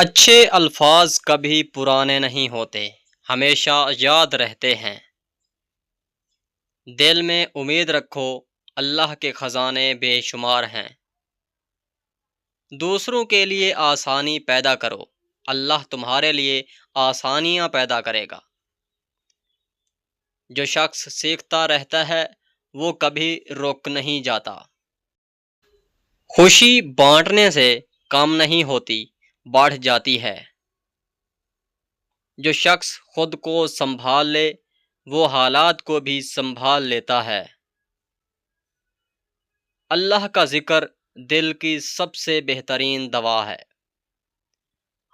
اچھے الفاظ کبھی پرانے نہیں ہوتے، ہمیشہ یاد رہتے ہیں۔ دل میں امید رکھو، اللہ کے خزانے بے شمار ہیں۔ دوسروں کے لیے آسانی پیدا کرو، اللہ تمہارے لیے آسانیاں پیدا کرے گا۔ جو شخص سیکھتا رہتا ہے وہ کبھی رک نہیں جاتا۔ خوشی بانٹنے سے کم نہیں ہوتی، بڑھ جاتی ہے۔ جو شخص خود کو سنبھال لے وہ حالات کو بھی سنبھال لیتا ہے۔ اللہ کا ذکر دل کی سب سے بہترین دوا ہے۔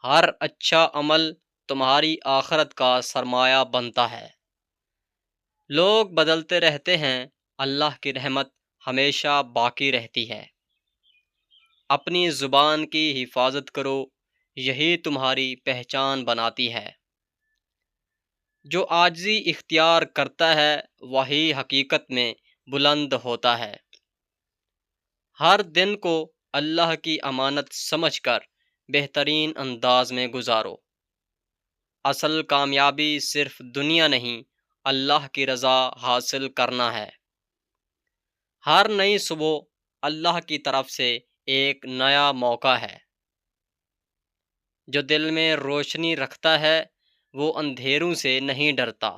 ہر اچھا عمل تمہاری آخرت کا سرمایہ بنتا ہے۔ لوگ بدلتے رہتے ہیں، اللہ کی رحمت ہمیشہ باقی رہتی ہے۔ اپنی زبان کی حفاظت کرو، یہی تمہاری پہچان بناتی ہے۔ جو عاجزی اختیار کرتا ہے وہی حقیقت میں بلند ہوتا ہے۔ ہر دن کو اللہ کی امانت سمجھ کر بہترین انداز میں گزارو۔ اصل کامیابی صرف دنیا نہیں، اللہ کی رضا حاصل کرنا ہے۔ ہر نئی صبح اللہ کی طرف سے ایک نیا موقع ہے۔ جو دل میں روشنی رکھتا ہے وہ اندھیروں سے نہیں ڈرتا۔